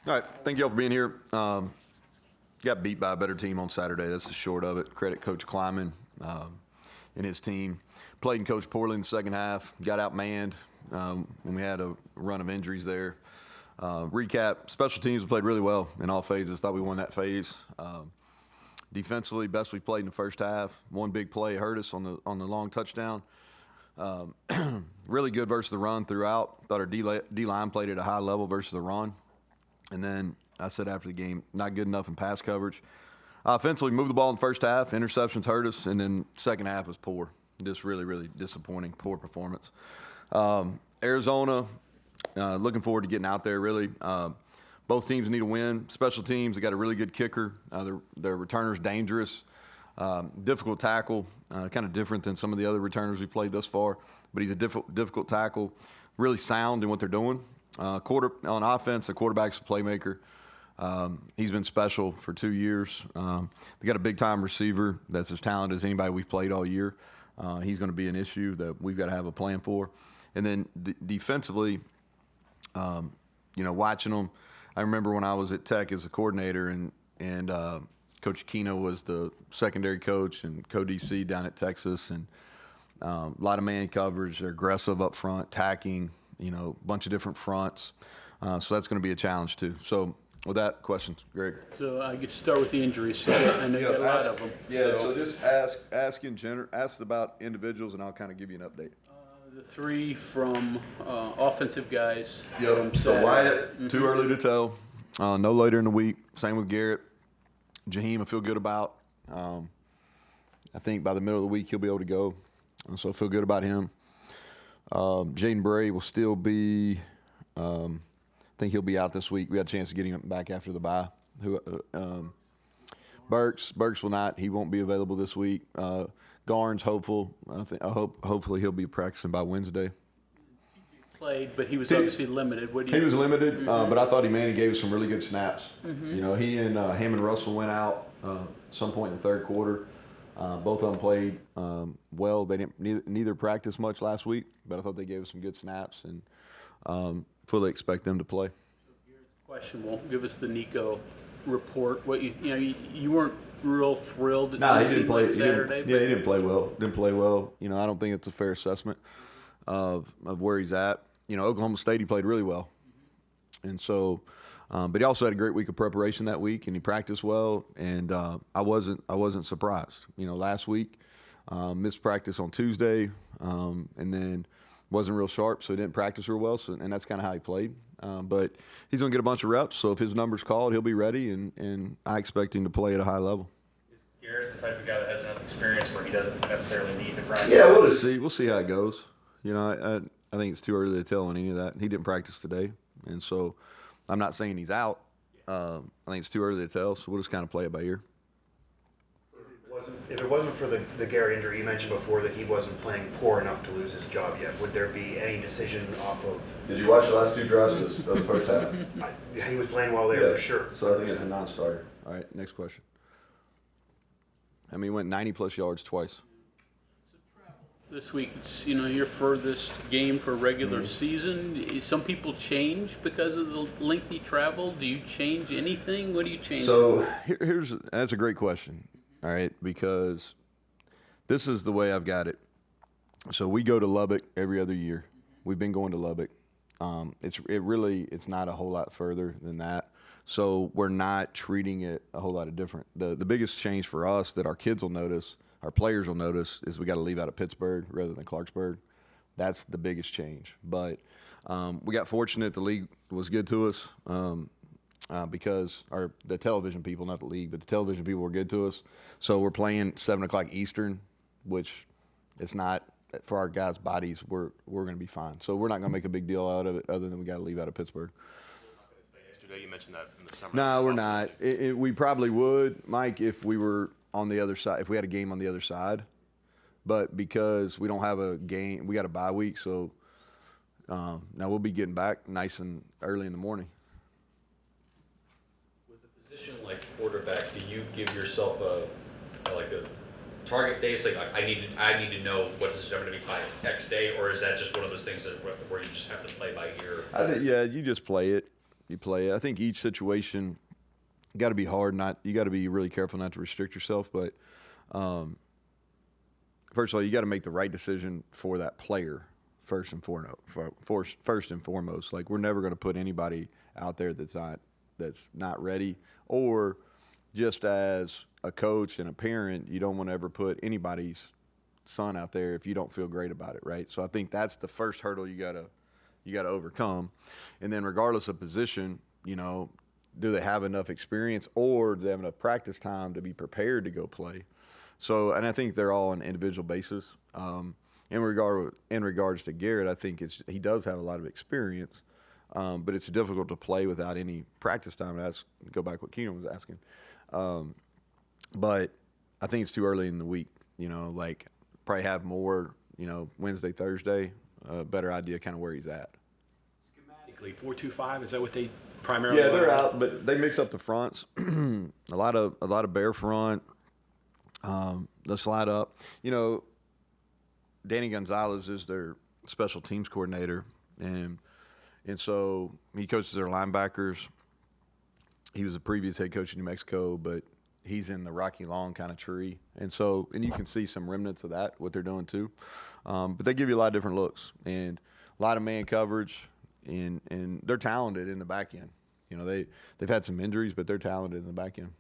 All right, thank you all for being here. Got beat by a better team on Saturday. That's the short of it. Credit Coach Kleiman and his team. Played and coached poorly in the second half. Got outmanned when we had a run of injuries there. Recap, special teams played really well in all phases. Thought we won that phase. Defensively, best we played in the first half. One big play hurt us on the long touchdown. Really good versus the run throughout. Thought our D-line played at a high level versus the run. And then I said after the game, not good enough in pass coverage. Offensively, moved the ball in the first half. Interceptions hurt us. And then second half was poor. Just really, really disappointing, poor performance. Arizona, looking forward to getting out there, really. Both teams need to win. Special teams, they got a really good kicker. Their returner's dangerous. Difficult tackle, kind of different than some of the other returners we played thus far. But he's a difficult tackle, really sound in what they're doing. On offense, the quarterback's a playmaker. He's been special for 2 years. They got a big-time receiver that's as talented as anybody we've played all year. He's going to be an issue that we've got to have a plan for. And then defensively, watching them, I remember when I was at Tech as a coordinator and Coach Keno was the secondary coach and co-DC down at Texas. And a lot of man coverage. They're aggressive up front, tacking, a bunch of different fronts. So that's going to be a challenge too. So with that, questions, Greg? So I could start with the injuries. I know you got a lot of them. Yeah, so just ask in general, ask about individuals, and I'll kind of give you an update. The three from offensive guys. Yep. So Wyatt, too early to tell. No later in the week. Same with Garrett. Jaheim, I feel good about. I think by the middle of the week he'll be able to go. So I feel good about him. Jaden Bray will still be. I think he'll be out this week. We had a chance to get him back after the bye. Burks will not. He won't be available this week. Garn's hopeful. Hopefully he'll be practicing by Wednesday. Played, but he was obviously limited. He was limited, but I thought he gave us some really good snaps. Mm-hmm. He and Hammond Russell went out some point in the third quarter. Both of them played well. They didn't neither practice much last week, but I thought they gave us some good snaps and fully expect them to play. Question won't give us the Nico report. What you weren't real thrilled. No, he didn't play Saturday. He didn't play well. I don't think it's a fair assessment of where he's at. Oklahoma State, he played really well, and so. But he also had a great week of preparation that week, and he practiced well. And I wasn't surprised. Last week, missed practice on Tuesday, and then wasn't real sharp, so he didn't practice real well. And that's kind of how he played. But he's going to get a bunch of reps. So if his number's called, he'll be ready, and I expect him to play at a high level. Is Garrett the type of guy that has enough experience where he doesn't necessarily need to practice? Yeah, we'll just see. We'll see how it goes. I think it's too early to tell on any of that. He didn't practice today, and so I'm not saying he's out. I think it's too early to tell, so we'll just kind of play it by ear. If it wasn't for the Garrett injury, you mentioned before that he wasn't playing poor enough to lose his job yet. Would there be any decision off of? Did you watch the last two drives of the first half? He was playing well there for sure. So I think it's a non-starter. All right, next question. He went 90-plus yards twice. This week, it's your furthest game for regular season. Some people change because of the lengthy travel. Do you change anything? What do you change? So that's a great question. All right, because this is the way I've got it. So we go to Lubbock every other year. We've been going to Lubbock. It's not a whole lot further than that. So we're not treating it a whole lot of different. The biggest change for us that our kids will notice, our players will notice, is we got to leave out of Pittsburgh rather than Clarksburg. That's the biggest change. But we got fortunate the league was good to us because the television people, not the league, but the television people were good to us. So we're playing 7 o'clock Eastern, which it's not for our guys' bodies. We're going to be fine. So we're not going to make a big deal out of it other than we got to leave out of Pittsburgh. Yesterday you mentioned that in the summer. No, we're not. We probably would, Mike, if we were on the other side, if we had a game on the other side. But because we don't have a game, we got a bye week, so now we'll be getting back nice and early in the morning. With a position like quarterback, do you give yourself a target day? It's like I need to know what this is going to be by X day, or is that just one of those things where you just have to play by ear? I think you just play it. you play it. I think each situation got to be hard. You got to be really careful not to restrict yourself. But first of all, you got to make the right decision for that player first and foremost. Like, we're never going to put anybody out there that's not ready. Or just as a coach and a parent, you don't want to ever put anybody's son out there if you don't feel great about it, right? So I think that's the first hurdle you gotta overcome. And then regardless of position, do they have enough experience or do they have enough practice time to be prepared to go play? So, and I think they're all on an individual basis. In regards to Garrett, I think he does have a lot of experience, but it's difficult to play without any practice time. Go back what Keenan was asking. But I think it's too early in the week, like probably have more, Wednesday, Thursday, better idea kind of where he's at. Schematically, 4-2-5, is that what they primarily Yeah, they're run? out, but they mix up the fronts. a lot of bear front. They'll slide up. Danny Gonzalez is their special teams coordinator, and so he coaches their linebackers. He was a previous head coach in New Mexico, but he's in the Rocky Long kind of tree. And you can see some remnants of that, what they're doing too. But they give you a lot of different looks and a lot of man coverage, and they're talented in the back end. They've had some injuries, but they're talented in the back end.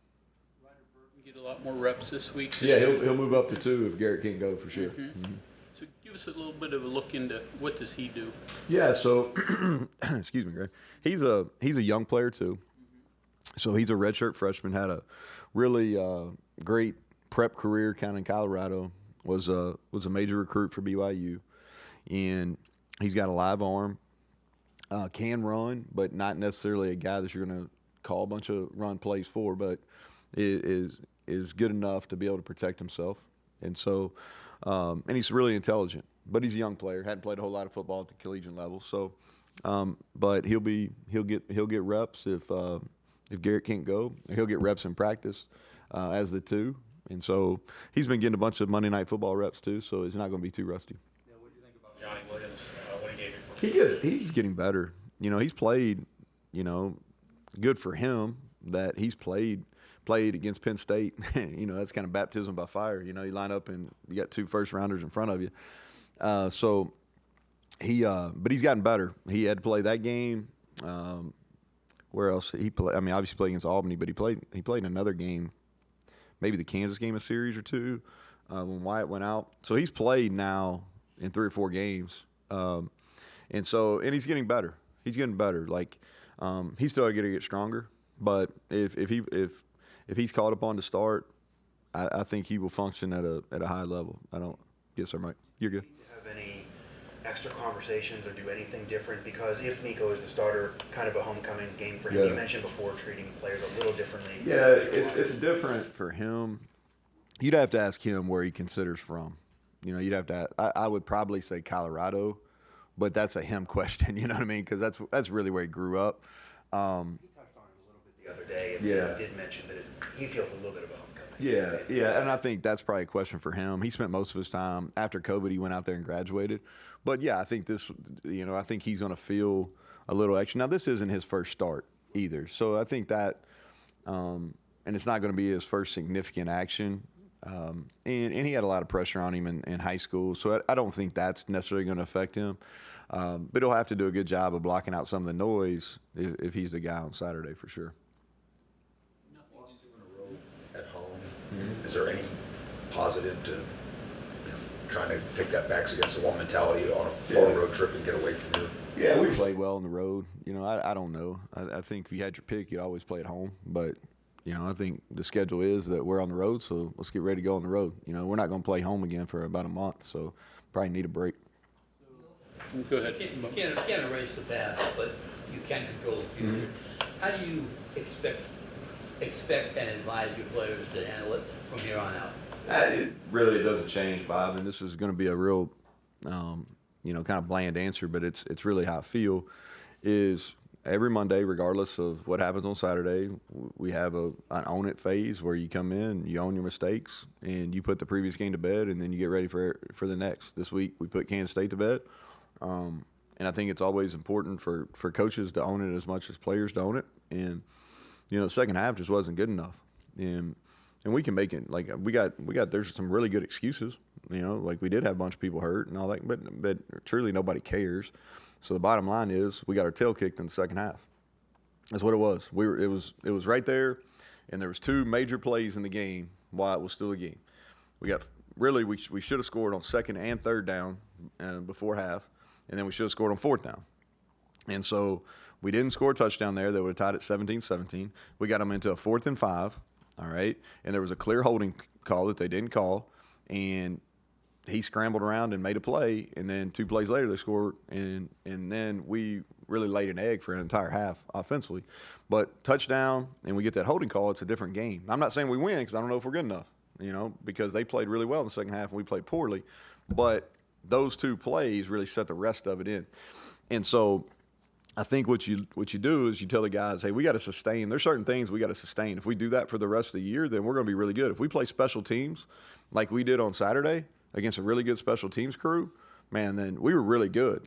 Ryder Burton get a lot more reps this week. Yeah, he'll move up to 2 if Garrett can't go for sure. Mm-hmm. Mm-hmm. So give us a little bit of a look into what does he do? Yeah, so excuse me, Greg. He's a young player too. So he's a redshirt freshman, had a really great prep career kind of in Colorado, was a major recruit for BYU, and he's got a live arm, can run, but not necessarily a guy that you're going to call a bunch of run plays for, but is good enough to be able to protect himself. And so, and he's really intelligent, but he's a young player, hadn't played a whole lot of football at the collegiate level. So, but he'll get reps if Garrett can't go. He'll get reps in practice as the 2. And so he's been getting a bunch of Monday Night Football reps too, so he's not going to be too rusty. Yeah, what do you think about Johnny Williams when he gave you? He's getting better. He's played, good for him that he's played against Penn State. That's kind of baptism by fire. You line up and you got 2 first-rounders in front of you. So but he's gotten better. He had to play that game. Where else he played? I mean, obviously played against Albany, but he played in another game, maybe the Kansas game, a series or 2, when Wyatt went out. So he's played now in 3 or 4 games, and he's getting better. He's getting better. Like he's still got to get stronger, but if he's called upon to start, I think he will function at a high level. Yes, sir, Mike. You're good. Do you have any extra conversations or do anything different? Because if Nico is the starter, kind of a homecoming game for him. Yeah. You mentioned before treating players a little differently. Yeah, it's different for him. You'd have to ask him where he considers from. You'd have to. I would probably say Colorado, but that's a him question. You know what I mean? Because that's really where he grew up. He touched on it a little bit the other day, and Yeah. did mention that he feels a little bit of a homecoming. Yeah, and I think that's probably a question for him. He spent most of his time after COVID. He went out there and graduated, but yeah, I think I think he's going to feel a little extra. Now, this isn't his first start either, so I think that, and it's not going to be his first significant action. And he had a lot of pressure on him in high school, so I don't think that's necessarily going to affect him. But he'll have to do a good job of blocking out some of the noise if he's the guy on Saturday for sure. Lost 2 in a row at home. Is there any positive to trying to take that backs against the wall mentality on a far road trip and get away from here? Yeah, we played well on the road. I don't know. I think if you had your pick, you'd always play at home. But, I think the schedule is that we're on the road, so let's get ready to go on the road. We're not going to play home again for about a month, so probably need a break. Go ahead. You can't erase the past, but you can control the future. How do you expect and advise your players to handle it from here on out? It really doesn't change, Bob, and this is going to be a real, kind of bland answer, but it's really how I feel. Is every Monday, regardless of what happens on Saturday, we have an own it phase where you come in, you own your mistakes, and you put the previous game to bed, and then you get ready for the next. This week we put Kansas State to bed. I think it's always important for coaches to own it as much as players to own it. And the second half just wasn't good enough. And we can make it like we got. There's some really good excuses. Like we did have a bunch of people hurt and all that, but truly nobody cares. So the bottom line is we got our tail kicked in the second half. That's what it was. It was right there, and there was 2 major plays in the game while it was still a game. We should have scored on second and third down before half, and then we should have scored on fourth down. And so we didn't score a touchdown there. They would have tied it 17-17. We got them into a 4th and 5, all right, and there was a clear holding call that they didn't call, and he scrambled around and made a play, and then 2 plays later they scored, and then we really laid an egg for an entire half offensively. But touchdown, and we get that holding call, it's a different game. I'm not saying we win because I don't know if we're good enough, because they played really well in the second half and we played poorly. But those 2 plays really set the rest of it in. And so I think what you do is you tell the guys, hey, we got to sustain. There's certain things we got to sustain. If we do that for the rest of the year, then we're going to be really good. If we play special teams like we did on Saturday against a really good special teams crew, man, then we were really good.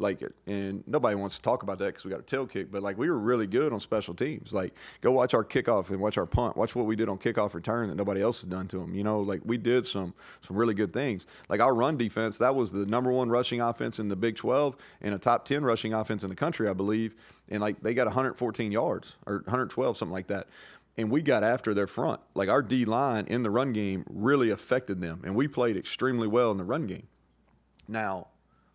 And nobody wants to talk about that because we got a tail kick, but we were really good on special teams. Go watch our kickoff and watch our punt. Watch what we did on kickoff return that nobody else has done to them. We did some really good things. Our run defense, that was the number 1 rushing offense in the Big 12 and a top 10 rushing offense in the country, I believe. And they got 114 yards or 112, something like that. And we got after their front. Our D-line in the run game really affected them, and we played extremely well in the run game. Now,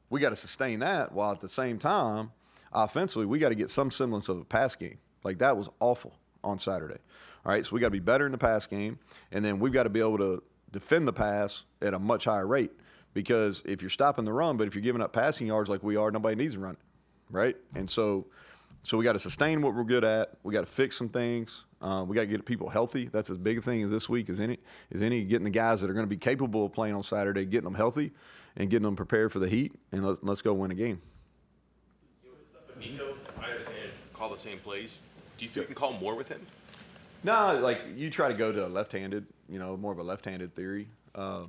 we got to sustain that while at the same time, offensively, we got to get some semblance of a pass game. That was awful on Saturday. All right, so we got to be better in the pass game, and then we've got to be able to defend the pass at a much higher rate, because if you're stopping the run, but if you're giving up passing yards like we are, nobody needs to run it, right? And so we got to sustain what we're good at. We got to fix some things. We got to get people healthy. That's as big a thing as this week as any getting the guys that are going to be capable of playing on Saturday, getting them healthy and getting them prepared for the heat, and let's go win a game. Nico, I understand call the same plays. Do you feel you can call more with him? No, you try to go to a left-handed, more of a left-handed theory. And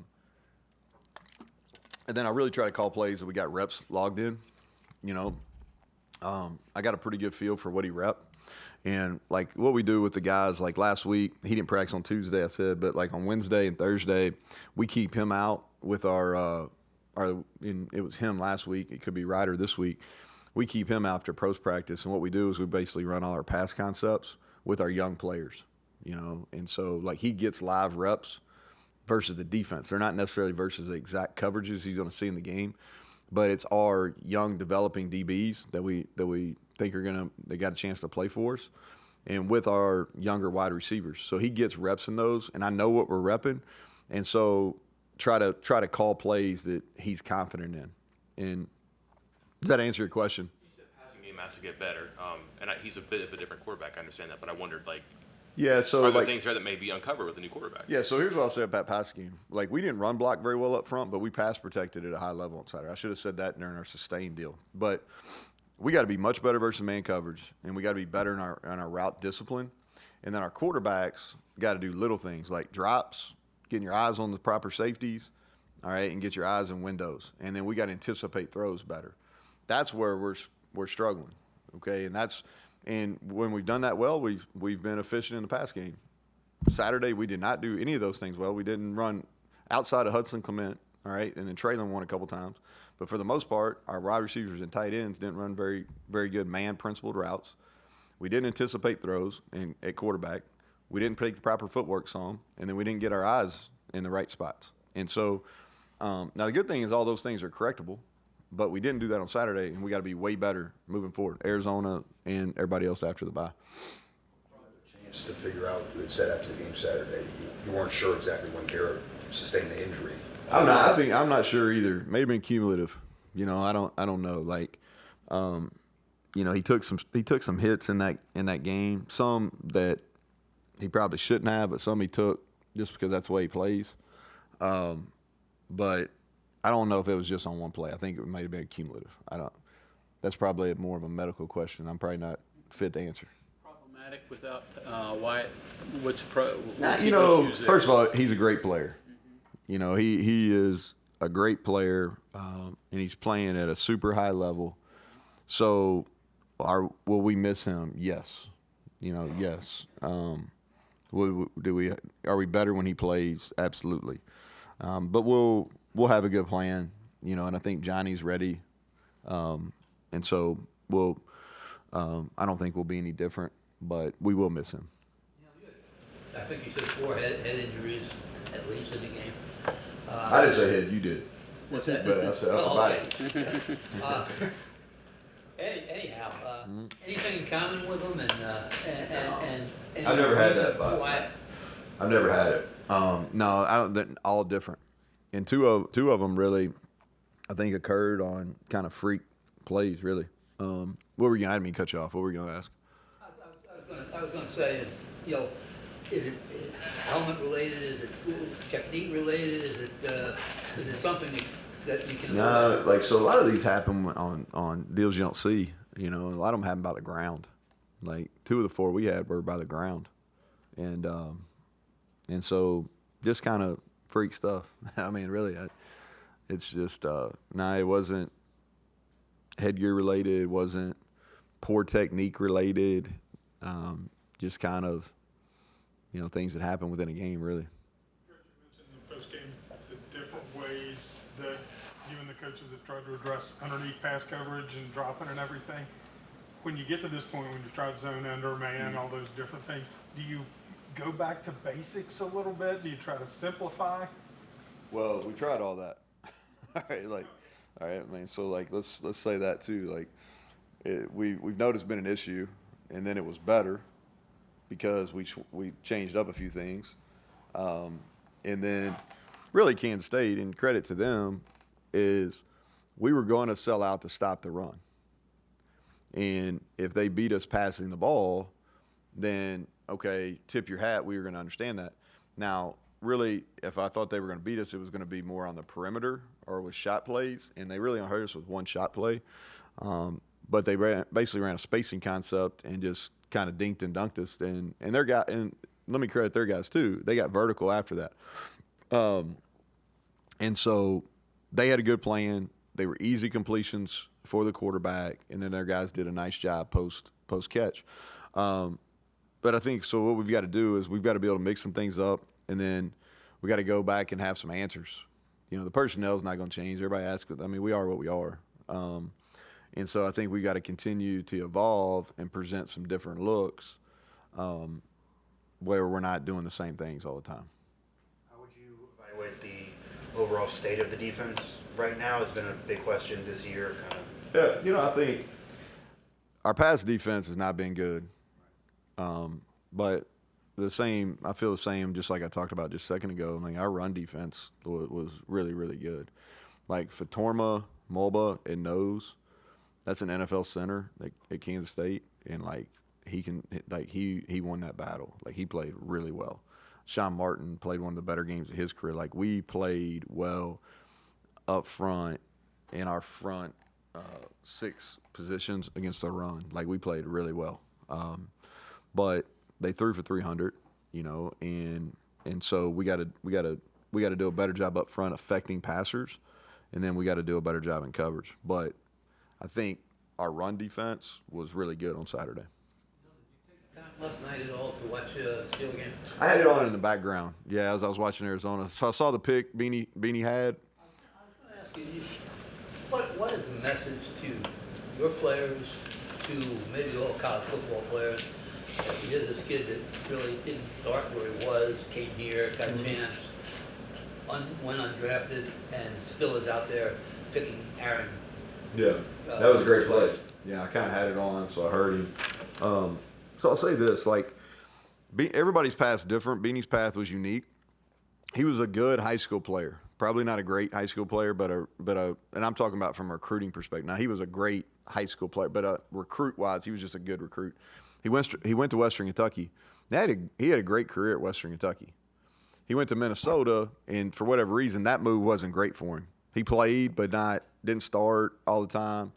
then I really try to call plays that we got reps logged in. I got a pretty good feel for what he rep. And, what we do with the guys, last week, he didn't practice on Tuesday, I said, but, on Wednesday and Thursday, we keep him out with it was him last week. It could be Ryder this week. We keep him after pros practice, and what we do is we basically run all our pass concepts with our young players, And so, he gets live reps versus the defense. They're not necessarily versus the exact coverages he's going to see in the game, but it's our young developing DBs that we think they got a chance to play for us, and with our younger wide receivers. So he gets reps in those, and I know what we're repping, and so try to call plays that he's confident in. And does that answer your question? You said passing game has to get better, and he's a bit of a different quarterback. I understand that, but I wondered yeah. So are there things there that may be uncovered with a new quarterback? Yeah. So here's what I'll say about passing game. We didn't run block very well up front, but we pass protected at a high level on Saturday. I should have said that during our sustain deal, but we got to be much better versus man coverage, and we got to be better in our route discipline. And then our quarterbacks got to do little things like drops, getting your eyes on the proper safeties, all right, and get your eyes in windows. And then we got to anticipate throws better. That's where we're struggling, okay? And when we've done that well, we've been efficient in the pass game. Saturday we did not do any of those things well. We didn't run outside of Hudson Clement, all right, and then Traylon won a couple times. But for the most part, our wide receivers and tight ends didn't run very, very good man-principled routes. We didn't anticipate throws at quarterback. We didn't take the proper footwork some, and then we didn't get our eyes in the right spots. And so now the good thing is all those things are correctable, but we didn't do that on Saturday, and we got to be way better moving forward. Arizona and everybody else after the bye. Chance to figure out, you had said after the game Saturday, you weren't sure exactly when Garrett sustained the injury. I'm not sure either. Maybe cumulative. I don't know. He took some hits in that game. Some that he probably shouldn't have, but some he took just because that's the way he plays. But I don't know if it was just on one play. I think it might have been cumulative. That's probably more of a medical question. I'm probably not fit to answer. Problematic without Wyatt. What's first of all, he's a great player. He is a great player, and he's playing at a super high level. So, will we miss him? Yes. Yes. Are we better when he plays? Absolutely. But we'll have a good plan, and I think Johnny's ready. And so I don't think we'll be any different, but we will miss him. I think you said 4 head injuries at least in the game. I didn't say head, you did. What's that? But I said upper body. Anyhow, anything in common with them and I've never had that reason vibe. why- I've never had it. No, I don't. They're all different, and two of them really, I think, occurred on kind of freak plays. Really. What were you? I didn't mean to cut you off. What were you going to ask? I was going to say is, is it helmet related? Is it technique related? Is it something that you can? No, so a lot of these happen on deals you don't see. A lot of them happen by the ground. Like 2 of the 4 we had were by the ground, and so just kind of freak stuff. I mean, really, it's just it wasn't headgear related. It wasn't poor technique related. Just kind of things that happen within a game, really. You mentioned in the post-game the different ways that you and the coaches have tried to address underneath pass coverage and dropping and everything. When you get to this point, when you try to zone under, man, all those different things, do you go back to basics a little bit? Do you try to simplify? Well, we tried all that. All right, I mean, so let's say that too. We've noticed it's been an issue, and then it was better because we changed up a few things, and then really Kansas State, and credit to them, is we were going to sell out to stop the run, and if they beat us passing the ball, then okay, tip your hat. We were going to understand that. Now, really, if I thought they were going to beat us, it was going to be more on the perimeter or with shot plays, and they really hurt us with one shot play. But they basically ran a spacing concept and just kind of dinked and dunked us. And let me credit their guys too. They got vertical after that. And so they had a good plan. They were easy completions for the quarterback, and then their guys did a nice job post catch. But I think so. What we've got to do is we've got to be able to mix some things up, and then we got to go back and have some answers. The personnel is not going to change. Everybody asks. I mean, we are what we are. And so I think we got to continue to evolve and present some different looks where we're not doing the same things all the time. How would you evaluate the overall state of the defense right now? It's been a big question this year. Yeah, I think our pass defense has not been good. But I feel the same, just like I talked about just a second ago. I mean, our run defense was really, really good. Like Fatorma, Mulba, and Nose, that's an NFL center at Kansas State, and he won that battle. Like, he played really well. Sean Martin played one of the better games of his career. Like, we played well up front in our front 6 positions against the run. Like, we played really well. But they threw for 300, and so we got to do a better job up front affecting passers, and then we got to do a better job in coverage. But I think our run defense was really good on Saturday. Time last night at all to watch the Steel game? I had it on in the background, as I was watching Arizona. So I saw the pick Beanie had. I was going to ask you, what is the message to your players, to maybe all college football players? Here's this kid that really didn't start where he was, came here, got a chance, went undrafted, and still is out there picking Aaron. Yeah, that was a great play. Yeah, I kind of had it on, so I heard him. So I'll say this, everybody's path is different. Beanie's path was unique. He was a good high school player. Probably not a great high school player, but and I'm talking about from a recruiting perspective. Now, he was a great high school player, but recruit-wise, he was just a good recruit. He went to Western Kentucky. He had a great career at Western Kentucky. He went to Minnesota, and for whatever reason, that move wasn't great for him. He played, but didn't start all the time.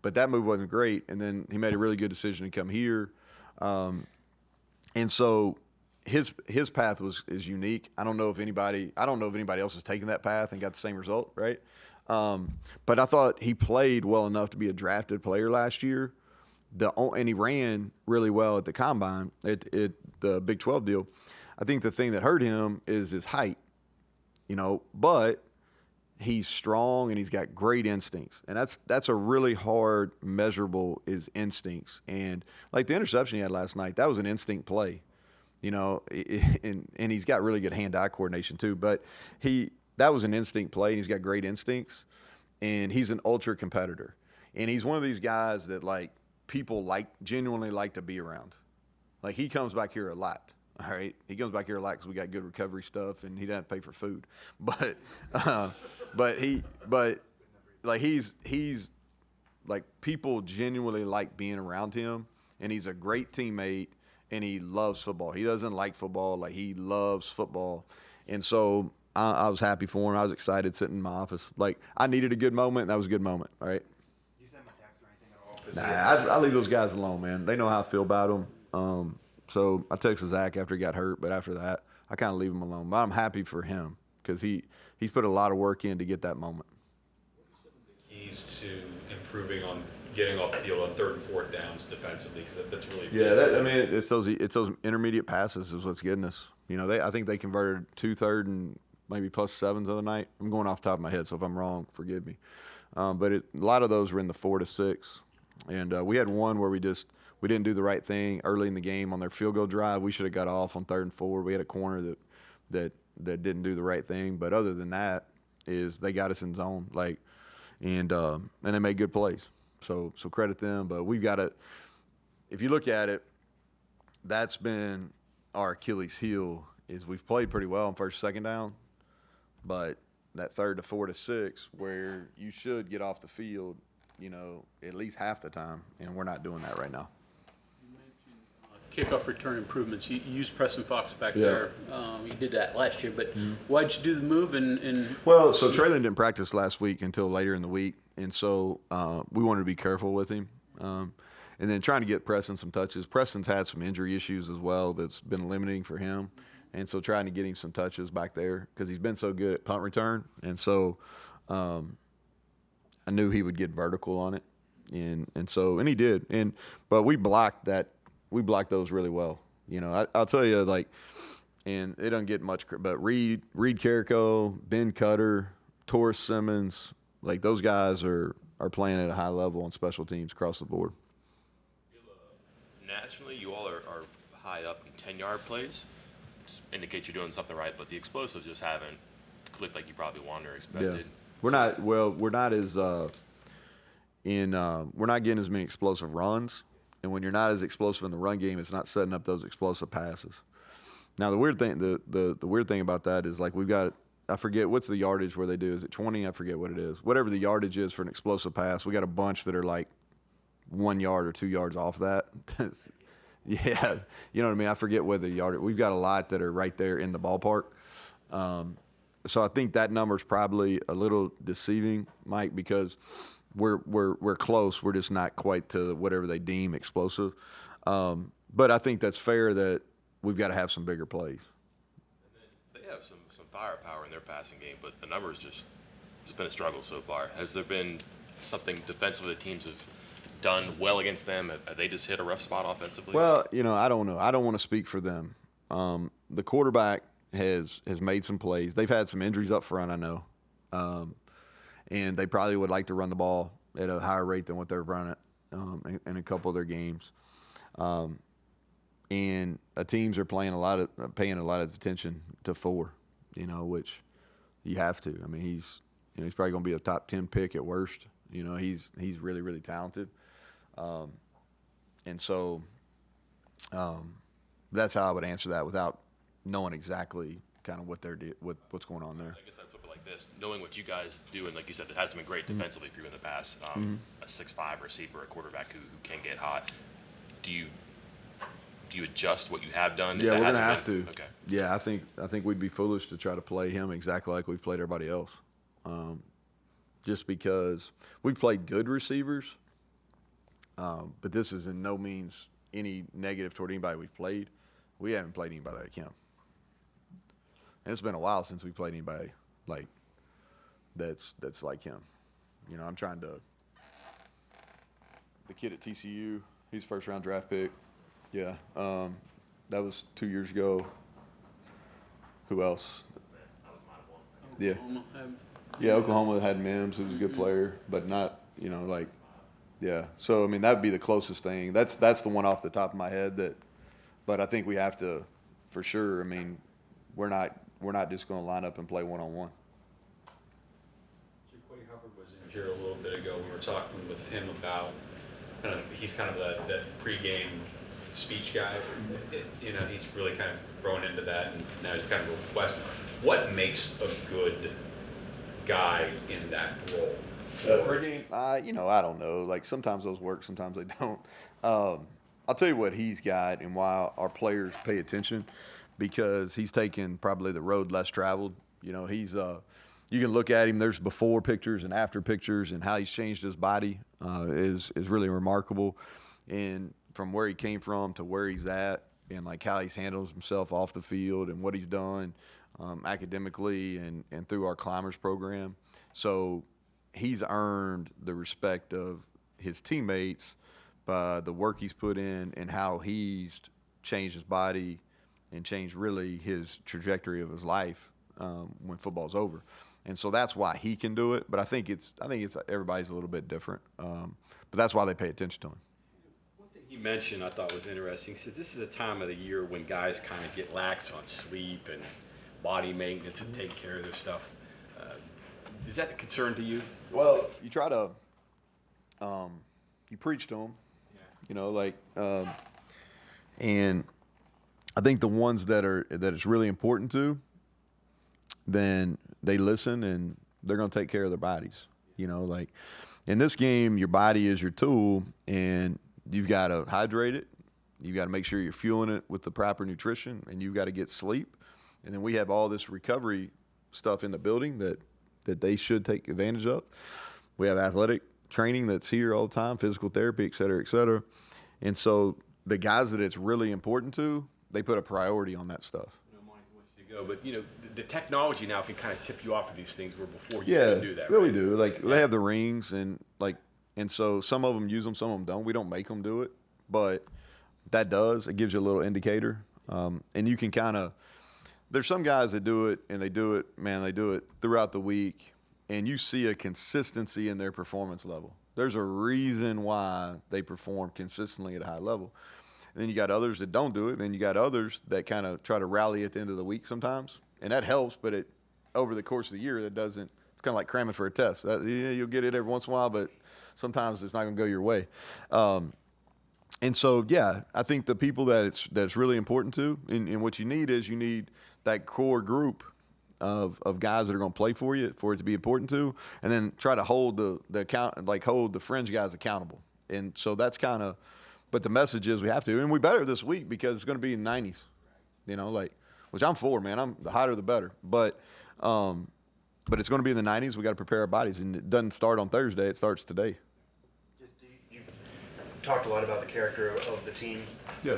But that move wasn't great, and then he made a really good decision to come here. And so his path is unique. I don't know if anybody else has taken that path and got the same result, right? But I thought he played well enough to be a drafted player last year. And he ran really well at the combine, at the Big 12 deal. I think the thing that hurt him is his height, but he's strong and he's got great instincts. And that's a really hard measurable is instincts. And like the interception he had last night, that was an instinct play, and he's got really good hand-eye coordination too. But that was an instinct play, and he's got great instincts, and he's an ultra competitor. And he's one of these guys that people genuinely like to be around. Like, he comes back here a lot. All right, he comes back here a lot because we got good recovery stuff, and he doesn't pay for food. But he's like, people genuinely like being around him, and he's a great teammate, and he loves football. He doesn't like football, he loves football, and so I was happy for him. I was excited sitting in my office. Like, I needed a good moment, and that was a good moment. All right. You send him a text or anything at all? Nah, I leave those guys alone, man. They know how I feel about them. So I texted Zach after he got hurt, but after that, I kind of leave him alone. But I'm happy for him because he's put a lot of work in to get that moment. Keys to improving on getting off the field on 3rd and 4th downs defensively, because that's really It's those intermediate passes is what's getting us. I think they converted 2 third and maybe +7s the other night. I'm going off the top of my head, so if I'm wrong, forgive me. But a lot of those were in the 4 to 6, and we had one where we didn't do the right thing early in the game on their field goal drive. We should have got off on 3rd and 4. We had a corner that didn't do the right thing. But other than that, is they got us in zone, and they made good plays. So credit them. But we've got to, if you look at it, that's been our Achilles heel. Is we've played pretty well on 1st, 2nd down, but that 3rd to 4 to 6 where you should get off the field, at least half the time, and we're not doing that right now. Kickoff return improvements. You used Preston Fox back Yeah. there. You did that last year, but why'd you do the move? And Well, so Traylon didn't practice last week until later in the week, and so we wanted to be careful with him. And then trying to get Preston some touches. Preston's had some injury issues as well that's been limiting for him, and so trying to get him some touches back there because he's been so good at punt return. And so I knew he would get vertical on it, and he did. But we blocked that. We blocked those really well. I'll tell you, and it doesn't get much, but Reed Carrico, Ben Cutter, Torres Simmons, those guys are playing at a high level on special teams across the board. Nationally, you all are high up in 10-yard plays. Just indicates you're doing something right, but the explosives just haven't clicked like you probably wanted or expected. Yeah. We're not getting as many explosive runs. And when you're not as explosive in the run game, it's not setting up those explosive passes. Now the weird thing, the weird thing about that is we've got, I forget what's the yardage where they do. Is it 20? I forget what it is. Whatever the yardage is for an explosive pass, we got a bunch that are 1 yard or 2 yards off that. Yeah, you know what I mean. I forget whether the yardage. We've got a lot that are right there in the ballpark. So I think that number is probably a little deceiving, Mike, because we're close. We're just not quite to whatever they deem explosive. But I think that's fair that we've got to have some bigger plays. They have some firepower in their passing game, but the numbers it's been a struggle so far. Has there been something defensively the teams have done well against them? Have they just hit a rough spot offensively? Well, I don't know. I don't want to speak for them. The quarterback has made some plays. They've had some injuries up front, I know. And they probably would like to run the ball at a higher rate than what they're running in a couple of their games. And teams are paying a lot of attention to 4, which you have to. I mean, he's probably going to be a top 10 pick at worst. He's really, really talented. And so that's how I would answer that without knowing exactly kind of what's going on there. I guess I'd flip it like this. Knowing what you guys do, and like you said, it hasn't been great defensively for you in the past. A 6'5" receiver, a quarterback who can get hot. Do you adjust what you have done? Yeah, we're going to have to. Okay. Yeah, I think we'd be foolish to try to play him exactly like we've played everybody else. Just because we've played good receivers, but this is in no means any negative toward anybody we've played. We haven't played anybody like him. And it's been a while since we played anybody that's like him. You know, I'm trying to. The kid at TCU, he's first round draft pick. Yeah, that was 2 years ago. Who else? Yeah. Oklahoma had- Yeah, Oklahoma had Mims, who was a good player, but not, you know, like, yeah. So I mean, that'd be the closest thing. That's the one off the top of my head that. But I think we have to, for sure. I mean, we're not just going to line up and play one-on-one. Quay Hubbard was in here a little bit ago. We were talking with him about he's kind of that pregame speech guy. You know, he's really kind of grown into that, and now he's kind of requesting. What makes a good guy in that role? You know, I don't know. Like, sometimes those work, sometimes they don't. I'll tell you what he's got and why our players pay attention, because he's taken probably the road less traveled. You know, he's you can look at him. There's before pictures and after pictures, and how he's changed his body is really remarkable. And from where he came from to where he's at, and like how he's handles himself off the field and what he's done academically and through our climbers program. So he's earned the respect of his teammates by the work he's put in and how he's changed his body and changed really his trajectory of his life when football's over. And so that's why he can do it. But I think it's everybody's a little bit different. But that's why they pay attention to him. One thing he mentioned I thought was interesting. He said this is a time of the year when guys kind of get lax on sleep and body maintenance and take care of their stuff. Is that a concern to you? Well, you try to you preach to them, you know, like, and I think the ones that it's really important to, then they listen and they're going to take care of their bodies. You know, like in this game, your body is your tool, and you've got to hydrate it. You've got to make sure you're fueling it with the proper nutrition, and you've got to get sleep. And then we have all this recovery stuff in the building that they should take advantage of. We have athletic training that's here all the time, physical therapy, et cetera, et cetera. And so the guys that it's really important to, they put a priority on that stuff. Monty wants you to go, but you know the technology now can kind of tip you off of these things where before you couldn't do that. Yeah, right? we do. Like they have the rings and so some of them use them, some of them don't. We don't make them do it, but that does. It gives you a little indicator, and you can kind of. There's some guys that do it, and they do it throughout the week, and you see a consistency in their performance level. There's a reason why they perform consistently at a high level. And then you got others that don't do it. Then you got others that kind of try to rally at the end of the week sometimes, and that helps. But over the course of the year, that doesn't. It's kind of like cramming for a test. You'll get it every once in a while, but sometimes it's not going to go your way. And so, yeah, I think the people that's really important to, and what you need is that core group of guys that are going to play for you for it to be important to, and then try to hold hold the fringe guys accountable. And so that's kind of, but the message is we have to, and we better this week because it's going to be in the 90s, you know, like, which I'm for, man. I'm the hotter the better, but it's going to be in the 90s. We got to prepare our bodies, and it doesn't start on Thursday. It starts today. You talked a lot about the character of the team. Yeah.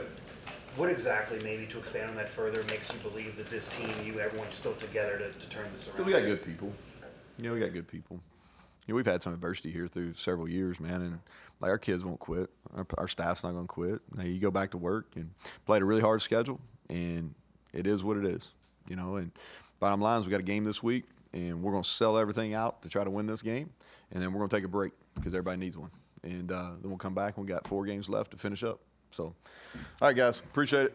What exactly, maybe to expand on that further, makes you believe that this team, everyone's still together to turn this around? We got good people. You know, we got good people. You know, we've had some adversity here through several years, man, and like our kids won't quit. Our staff's not going to quit. Now, you go back to work and played a really hard schedule, and it is what it is, you know. And bottom line is we got a game this week, and we're going to sell everything out to try to win this game, and then we're going to take a break because everybody needs one. And then we'll come back, and we got 4 games left to finish up. So, all right, guys, appreciate it.